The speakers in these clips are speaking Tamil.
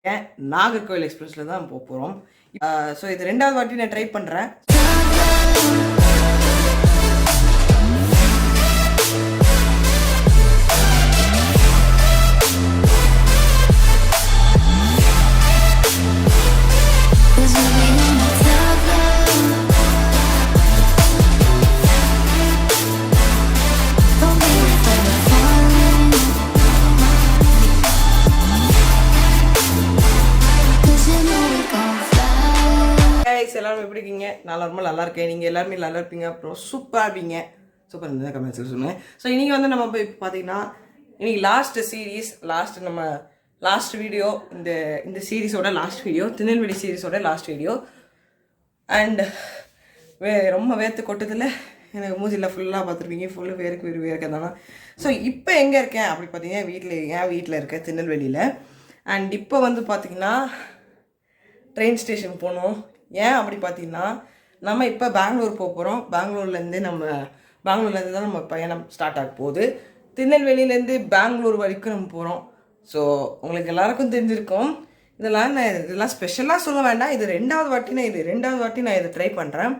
நாகர்கோவில் எக்ஸ்பிரஸில் தான் போக போகிறோம். ஸோ இது 2வது வாட்டி நான் ட்ரை பண்ணுறேன். எல்லாரும் எப்படி இருக்கீங்க? நான் ரொம்ப நல்லா இருக்கேன். நீங்கள் எல்லாருமே நல்லா இருப்பீங்க. அப்புறம் சூப்பராக இருப்பீங்க. சூப்பர் இருந்தது கமெண்ட்ஸில் சொல்லுங்கள். ஸோ இன்றைக்கி வந்து நம்ம போய் பார்த்தீங்கன்னா இன்றைக்கி லாஸ்ட் வீடியோ இந்த சீரீஸோட லாஸ்ட் வீடியோ, திருநெல்வேலி சீரீஸோட லாஸ்ட் வீடியோ. அண்ட் ரொம்ப வேர்த்து கொட்டதில் எனக்கு மூஞ்சியில் ஃபுல்லாக பார்த்துருப்பீங்க. ஃபுல்லாக வேர்க்கிறதானா. ஸோ இப்போ எங்கே இருக்கேன் அப்படி பார்த்தீங்கன்னா வீட்டில் இருக்கேன் திருநெல்வேலியில். அண்ட் இப்போ வந்து பார்த்திங்கன்னா ட்ரெயின் ஸ்டேஷன் போகணும். ஏன் அப்படி பார்த்தீங்கன்னா நம்ம இப்போ பெங்களூர் போக போகிறோம். பெங்களூர்லேருந்து தான் நம்ம பயணம் ஸ்டார்ட் ஆக போகுது. திருநெல்வேலியிலேருந்து பெங்களூர் வரைக்கும் நம்ம போகிறோம். ஸோ உங்களுக்கு எல்லாருக்கும் தெரிஞ்சிருக்கும். இதெல்லாம் ஸ்பெஷலாக சொல்ல வேண்டாம். இது 2வது வாட்டி நான் இதை ட்ரை பண்ணுறேன்.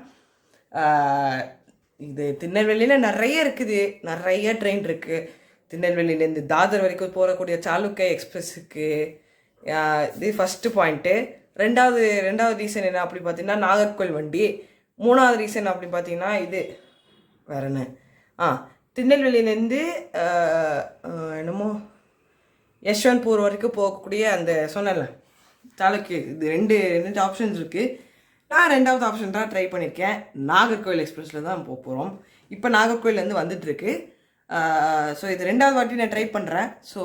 இது திருநெல்வேலியில் நிறைய ட்ரெயின் இருக்குது. திருநெல்வேலியிலேருந்து தாதர் வரைக்கும் போகக்கூடிய சாளுக்கிய எக்ஸ்பிரஸுக்கு இது ஃபஸ்ட்டு பாயிண்ட்டு. ரெண்டாவது ரீசன் என்ன அப்படி பார்த்தீங்கன்னா நாகர்கோவில் வண்டி. 3வது ரீசன் அப்படி பார்த்தீங்கன்னா இது வேற என்ன திருநெல்வேலியிலேருந்து என்னமோ யஷ்வந்த்பூர் வரைக்கும் போகக்கூடிய அந்த சொன்னல சாளுக்கிய. இது ரெண்டு ஆப்ஷன்ஸ் இருக்குது. நான் 2வது ஆப்ஷன் தான் ட்ரை பண்ணியிருக்கேன். நாகர்கோவில் எக்ஸ்பிரஸில் தான் போக போகிறோம். இப்போ நாகர்கோவிலேருந்து வந்துட்டுருக்கு. ஸோ இது 2வது வாட்டி நான் ட்ரை பண்ணுறேன். ஸோ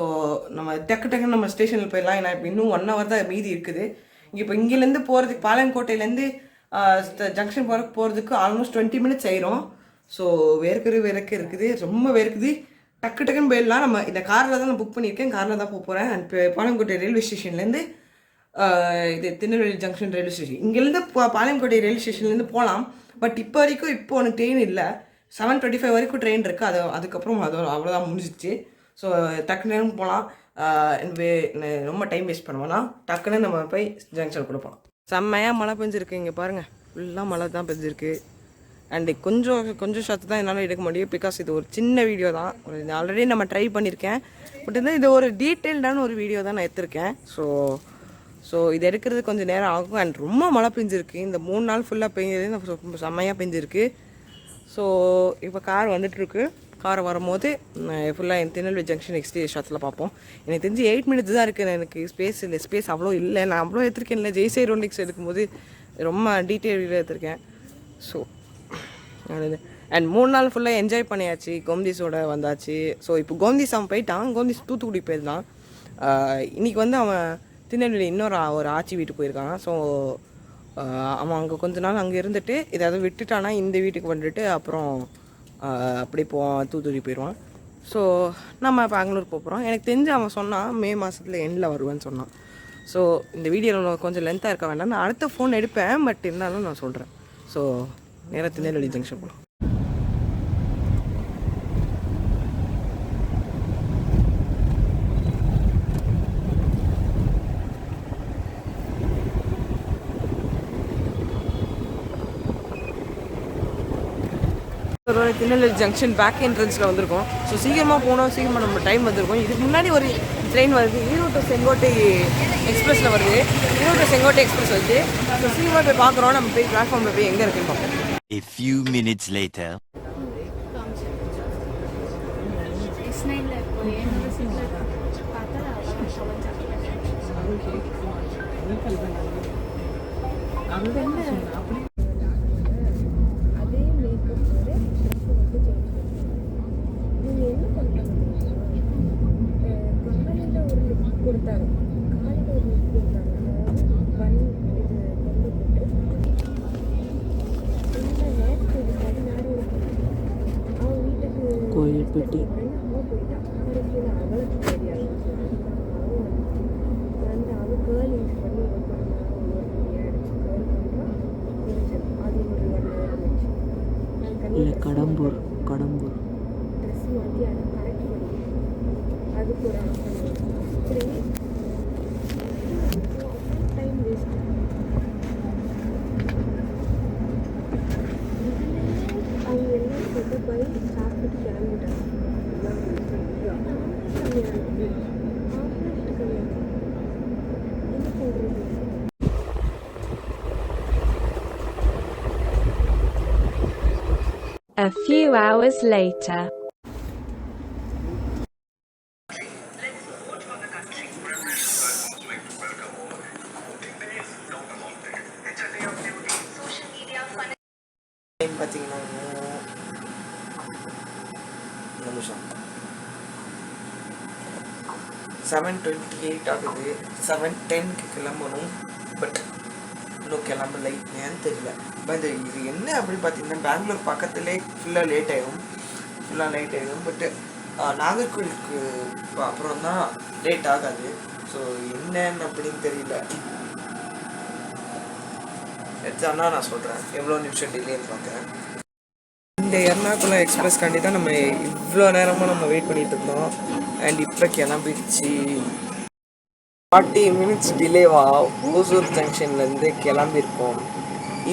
நம்ம டக்குன்னு நம்ம ஸ்டேஷனில் போயிடலாம். ஏன்னா இப்போ இன்னும் 1 hour தான் மீதி இருக்குது. இப்போ இங்கேருந்து போகிறதுக்கு பாளையங்கோட்டையிலேருந்து ஜங்ஷன் போகிறதுக்கு ஆல்மோஸ்ட் 20 minutes ஆயிரும். ஸோ வேர்க்கு இருக்குது, ரொம்ப வேர்க்குது. டக்குன்னு போயிடலாம். நம்ம இந்த காரில் தான் நான் புக் பண்ணியிருக்கேன். காரில் தான் போக போகிறேன். அண்ட் பாளையங்கோட்டை ரயில்வே ஸ்டேஷன்லேருந்து இது திருநெல்வேலி ஜங்ஷன் ரயில்வே ஸ்டேஷன். இங்கேருந்து பாளையங்கோட்டை ரயில்வே ஸ்டேஷன்லேருந்து போகலாம். பட் இப்போ ஒன்று ட்ரெயின் இல்லை. 7:25 வரைக்கும் ட்ரெயின் இருக்குது. அதுக்கப்புறம் அவ்வளோதான் முடிஞ்சிச்சு. ஸோ டக்குன்னு போகலாம். ரொம்ப டைம் வேஸ்ட் பண்ணுவோம்னா டக்குன்னு நம்ம போய் ஜங்ஷன் கொடுப்போம். செம்மையாக மழை பெஞ்சிருக்கு. இங்கே பாருங்கள், ஃபுல்லாக மழை தான் பெஞ்சிருக்கு. அண்டு கொஞ்சம் சத்து தான் என்னால் எடுக்க முடியும். பிகாஸ் இது ஒரு சின்ன வீடியோ தான். ஆல்ரெடி நம்ம ட்ரை பண்ணியிருக்கேன். பட் இது ஒரு டீட்டெயில்டான ஒரு வீடியோ தான் நான் எடுத்திருக்கேன். ஸோ இது எடுக்கிறது கொஞ்சம் நேரம் ஆகும். அண்ட் ரொம்ப மழை பெஞ்சிருக்கு. இந்த 3 நாள் ஃபுல்லாக பெஞ்சது செம்மையாக பெஞ்சிருக்கு. ஸோ இப்போ கார் வந்துட்டுருக்கு. காரை வரும்போது ஃபுல்லாக என் திருநெல்வேலி ஜங்ஷன் நெக்ஸ்ட் ஷாத்தில் பார்ப்போம். எனக்கு தெரிஞ்சு 8 minutes தான் இருக்குது. எனக்கு ஸ்பேஸ் அவ்வளோ இல்லை. நான் அவ்வளோ எடுத்திருக்கேன். இல்லை ஜெய்சை ரோலிக்ஸ் எடுக்கும்போது ரொம்ப டீட்டெயிலாக எடுத்திருக்கேன். ஸோ அண்ட் 3 நாள் ஃபுல்லாக என்ஜாய் பண்ணியாச்சு. கோம்திஸோட வந்தாச்சு. ஸோ இப்போ கோம்திஸ் அவன் போயிட்டான். கோம்திஸ் தூத்துக்குடி போயிருந்தான். இன்றைக்கி வந்து அவன் திருநெல்வேலி ஒரு ஆச்சி வீட்டுக்கு போயிருக்கான். ஸோ அவன் அங்கே கொஞ்ச நாள் அங்கே இருந்துட்டு ஏதாவது விட்டுட்டானா இந்த வீட்டுக்கு வந்துட்டு அப்புறம் அப்படி தூத்துக்குடி போயிடுவான். ஸோ நம்ம பெங்களூர் போகிறோம். எனக்கு தெரிஞ்சு அவன் சொன்னான் மே மாதத்தில் எண்டில் வருவேன்னு சொன்னான். ஸோ இந்த வீடியோவில் கொஞ்சம் லென்த்தாக இருக்க வேண்டாம். நான் அடுத்த ஃபோன் எடுப்பேன். பட் இருந்தாலும் நான் சொல்கிறேன். ஸோ நேராக திருநெல்வேலி ஜங்ஷன் போகலாம். திருநெல்வேலி ஜங்ஷன் பேக் என்ட்ரன்ஸில் வந்திருக்கோம். ஸோ சீக்கிரமாக நம்ம டைம் வந்திருக்கோம். இதுக்கு முன்னாடி ஒரு ட்ரெயின் வருது. ஈரோடு to செங்கோட்டை எக்ஸ்பிரஸில் வருது. ஈரோடு to செங்கோட்டை எக்ஸ்பிரஸ் வருது. ஸோ சீக்கிரமாக போய் பார்க்குறோம். நம்ம போய் பிளாட்ஃபார்மில் போய் எங்கே இருக்குன்னு பார்ப்போம். A few minutes later. Kovilpatti A few hours later. Time பார்த்தீங்கன்னா நிமிஷம் 7:28 ஆகுது. 7:10க்கு கிளம்பணும். பட் இன்னும் கிளம்பலை, ஏன்னு தெரியல. பட் இது என்ன அப்படி பார்த்தீங்கன்னா பெங்களூர் பக்கத்துலேயே ஃபுல்லாக லேட் ஆகிடும். பட்டு நாகர்கோவிலுக்கு அப்புறம் தான் லேட் ஆகாது. ஸோ என்னன்னு அப்படின்னு தெரியல. எடுத்தானா நான் சொல்கிறேன் எவ்வளோ நிமிஷம் டிலேன்னு பார்க்குறேன். இந்த எர்ணாகுளம் எக்ஸ்பிரஸ்காண்டி தான் நம்ம இவ்வளோ நேரமாக நம்ம வெயிட் பண்ணிட்டு இருந்தோம். அண்ட் இப்போ கிளம்பிடுச்சு. 40 minutes டிலேவா ஓசூர் ஜங்ஷன்லேருந்து கிளம்பியிருக்கோம்.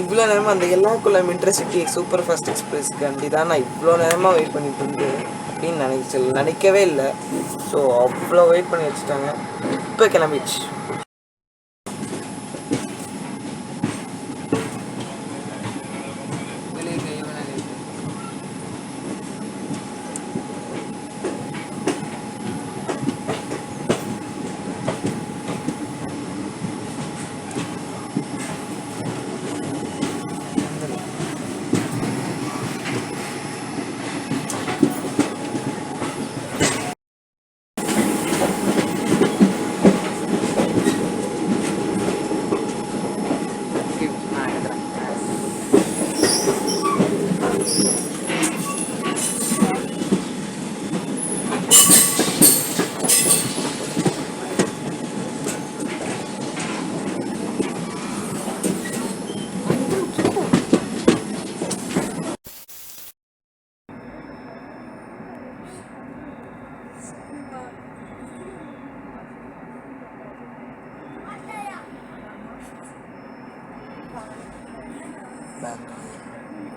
இவ்வளோ நேரமாக அந்த எர்ணாகுளம் இன்டர்சிட்டி சூப்பர் ஃபாஸ்ட் எக்ஸ்பிரஸ்க்காண்டி தான் நான் இவ்வளோ நேரமாக வெயிட் பண்ணிட்டு இருந்தேன் அப்படின்னு நினைக்கவே இல்லை. ஸோ அவ்வளோ வெயிட் பண்ணி வச்சுட்டாங்க. இப்போ கிளம்பிடுச்சு.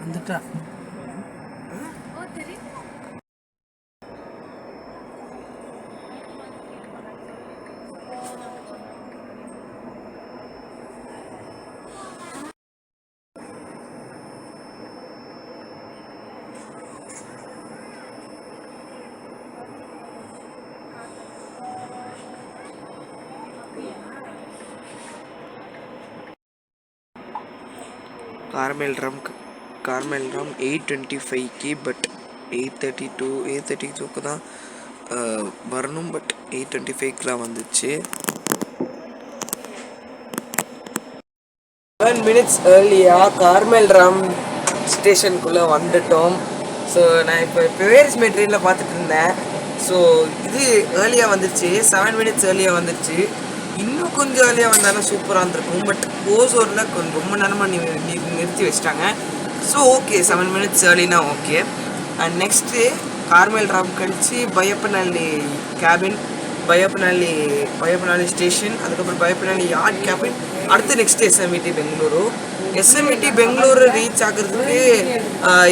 வந்துட்டா கார்மெல் ராம் 8:25க்கு பட் 8:32க்கு தான் வரணும். பட் 8:25க்குலாம் வந்துச்சு. 7 minutes ஏர்லியாக கார்மெல் ராம் ஸ்டேஷனுக்குள்ளே வந்துட்டோம். ஸோ நான் இப்போ வேர்ஸ்மே ட்ரெயினில் பார்த்துட்டு இருந்தேன். ஸோ இது ஏர்லியாக வந்துருச்சு. 7 minutes ஏர்லியாக வந்துருச்சு. இன்னும் கொஞ்சம் ஏர்லியாக வந்தாலும் சூப்பராக இருந்திருக்கும். பட் ஓசூரில் கொஞ்சம் ரொம்ப நேரமாக நிறுத்தி வச்சிட்டாங்க. ஸோ ஓகே, 7 minutes ஏர்லினா okay. And next Carmelaram கழிச்சு பயப்பநல்லி கேபின், பயப்பநல்லி ஸ்டேஷன், அதுக்கப்புறம் பயப்பநல்லி யார்ட் கேபின், அடுத்து நெக்ஸ்ட்டு எஸ்எம்இடி பெங்களூரு ரீச் ஆகிறதுக்கு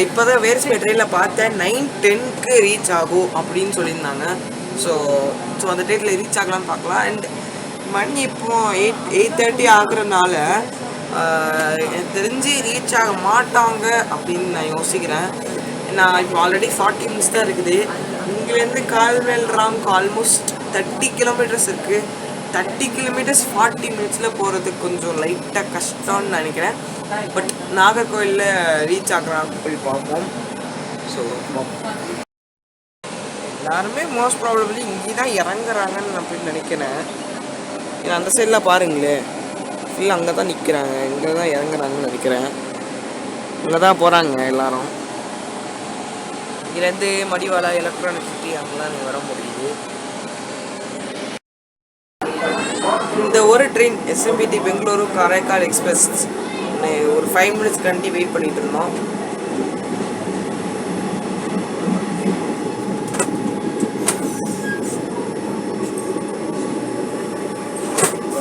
இப்போ தான் வேர்ஸ்மே ட்ரெயினில் பார்த்தேன் 9:10க்கு ரீச் ஆகும் அப்படின்னு சொல்லியிருந்தாங்க. ஸோ அந்த டேட்டில் ரீச் ஆகலான்னு பார்க்கலாம். அண்ட் மணி இப்போ 8:30 ஆகுறதுனால எனக்கு தெரிஞ்சு ரீச் ஆக மாட்டாங்க அப்படின்னு நான் யோசிக்கிறேன். நான் இப்போ ஆல்ரெடி 40 minutes தான் இருக்குது. இங்கேருந்து கார்மெல் ராம்க்கு ஆல்மோஸ்ட் 30 kilometers இருக்குது. 30 kilometers 40 minutes போகிறதுக்கு கொஞ்சம் லைட்டாக கஷ்டம்னு நினைக்கிறேன். பட் நாகர்கோவிலில் ரீச் ஆகிறான்னு போய் பார்ப்போம். ஸோ எல்லாருமே மோஸ்ட் ப்ராபபிளி இங்கே தான் இறங்குறாங்கன்னு அப்படின்னு நினைக்கிறேன். ஏன்னா அந்த சைடில் பாருங்களேன், இல்லை அங்கே தான் நிற்கிறாங்க, இங்கே தான் இறங்குறாங்கன்னு நினைக்கிறேன். இங்கே தான் போகிறாங்க எல்லாரும். இங்கேருந்து மடிவாலா எலக்ட்ரானிக் சிட்டி அங்கெல்லாம் வர முடியுது. இந்த ஒரு train SMPT Bengaluru Karaikal express ஒரு 5 minutes கண்டி வெயிட் பண்ணிட்டு இருந்தோம்.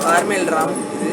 கார்மெல் ராம் இது.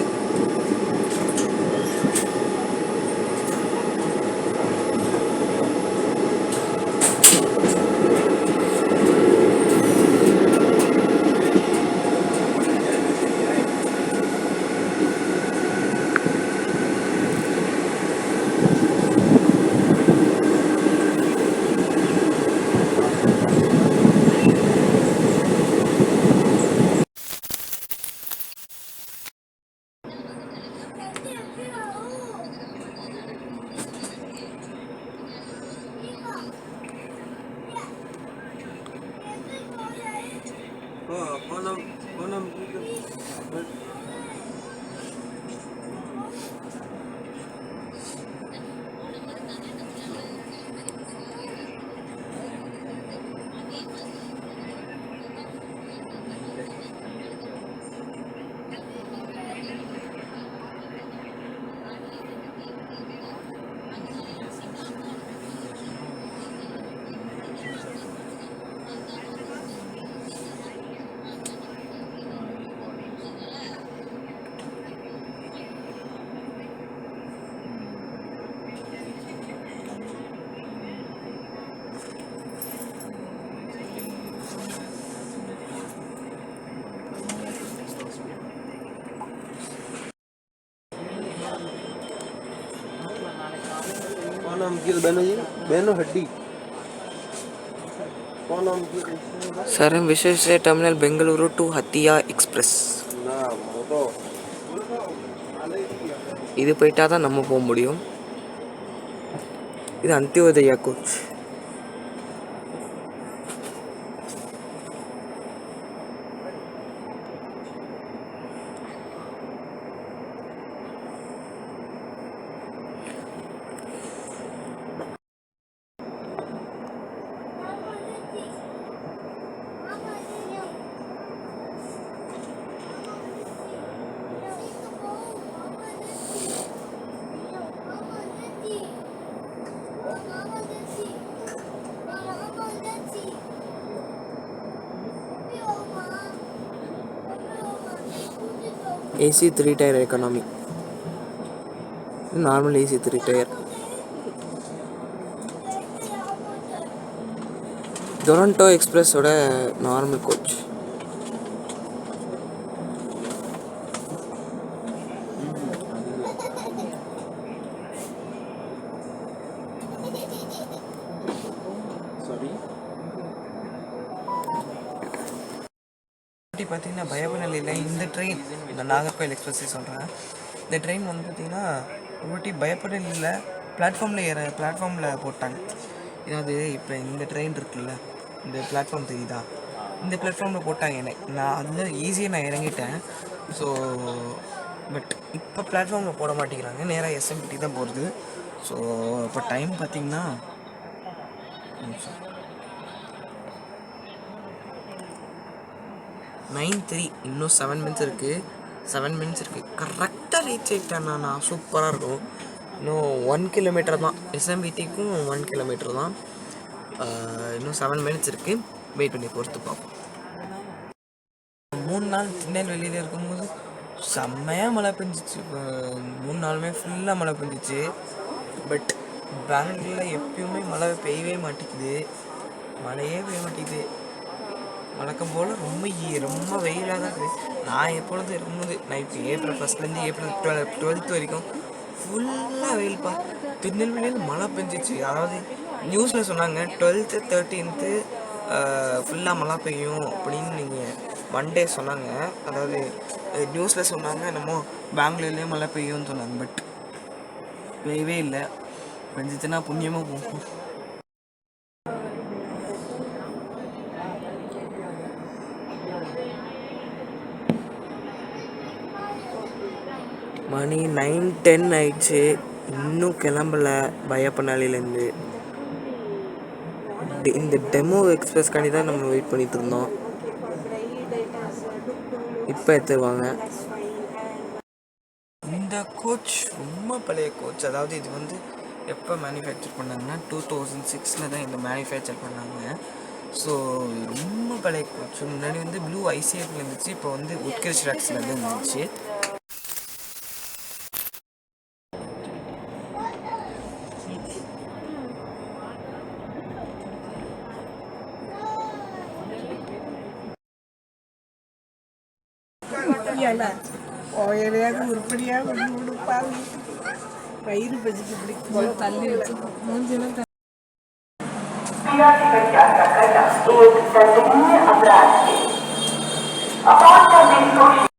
किस बहनों जी बहनों हड्डी कौन नाम की सर विशेष terminal Bengaluru to Hatia express ना वो तो இது போயிட்டா தான் நம்ம போக முடியும். இது Antyodaya coach. AC 3 tier economy. Normal AC 3 tier. Toronto Express ஓட நார்மல் கோச். பார்த்தீங்கன்னா பயப்படலையில் இந்த ட்ரெயின் இந்த நாகர்கோயில் எக்ஸ்பிரஸே சொல்கிறேன். இந்த ட்ரெயின் வந்து பார்த்திங்கன்னா ஒரு பயப்படலையில் பிளாட்ஃபார்மில் போட்டாங்க. ஏதாவது இப்போ இந்த ட்ரெயின் இருக்குல்ல, இந்த பிளாட்ஃபார்ம் தெரியுதா, இந்த பிளாட்ஃபார்மில் போட்டாங்க. நான் அதில் ஈஸியாக நான் இறங்கிட்டேன். ஸோ பட் இப்போ பிளாட்ஃபார்மில் போட மாட்டேங்கிறாங்க, நேராக எஸ்எம்பிடி தான் போகிறது. ஸோ இப்போ டைம் பார்த்திங்கன்னா 9:03 இன்னும் 7 மினிட்ஸ் இருக்குது. கரெக்டாக ரீச் ஆகிட்டேன்னா நான் சூப்பராக இருக்கும். இன்னும் 1 கிலோமீட்டர் தான், எஸ்எம்பிடிக்கும் 1 கிலோமீட்டர் தான். இன்னும் 7 மினிட்ஸ் இருக்குது. வெயிட் பண்ணி பொறுத்து பார்ப்போம். 3 நாள் திருநெல்வேலியில் இருக்கும்போது செம்மையாக மழை பெஞ்சிச்சு. 3 நாளுமே ஃபுல்லாக மழை பெஞ்சிச்சு. பட் பெங்களூரில் எப்பயுமே மழை பெய்யவே மாட்டேங்குது. வழக்கம் போல் ரொம்ப வெயிலாக தான் இருக்குது. நான் எப்பொழுதும் இருக்கும்போது நான் இப்போ ஏப்ரல் 1 ஏப்ரல் 12 வரைக்கும் ஃபுல்லாக வெயில்ப்பா. திருநெல்வேலியில் மழை பெஞ்சிச்சு. அதாவது நியூஸில் சொன்னாங்க 12th 13th ஃபுல்லாக மழை பெய்யும் அப்படின்னு நீங்கள் மண்டே சொன்னாங்க. அதாவது நியூஸில் சொன்னாங்க என்னமோ பெங்களூர்லேயும் மழை பெய்யும்னு சொன்னாங்க. பட் பெய்யவே இல்லை. பெஞ்சிச்சுன்னா புண்ணியமாக போகும். மணி 9:10 ஆயிடுச்சு. இன்னும் கிளம்பல பயப்பனாலிலேருந்து. இந்த டெமோ எக்ஸ்பிரஸ்க்காண்டி தான் நம்ம வெயிட் பண்ணிட்டு இருந்தோம். இப்போ எடுத்துருவாங்க. இந்த கோச் ரொம்ப பழைய கோச். அதாவது இது வந்து எப்போ மேனுஃபேக்சர் பண்ணாங்கன்னா 2006 தான் இந்த மேனுஃபேக்சர் பண்ணாங்க. ஸோ ரொம்ப பழைய கோச். முன்னாடி வந்து ப்ளூ ஐசிஎஃப்ல இருந்துச்சு, இப்போ வந்து உட்கிரிஷ் ராக்ஸ்லேருந்து இருந்துச்சு. உருப்படியாக கொடுப்பாங்க. வயிறு பசிக்கு பிடிக்கும் தள்ளி வச்சு மூஞ்சிலும் एक दंडनीय अपराध है। अपराध का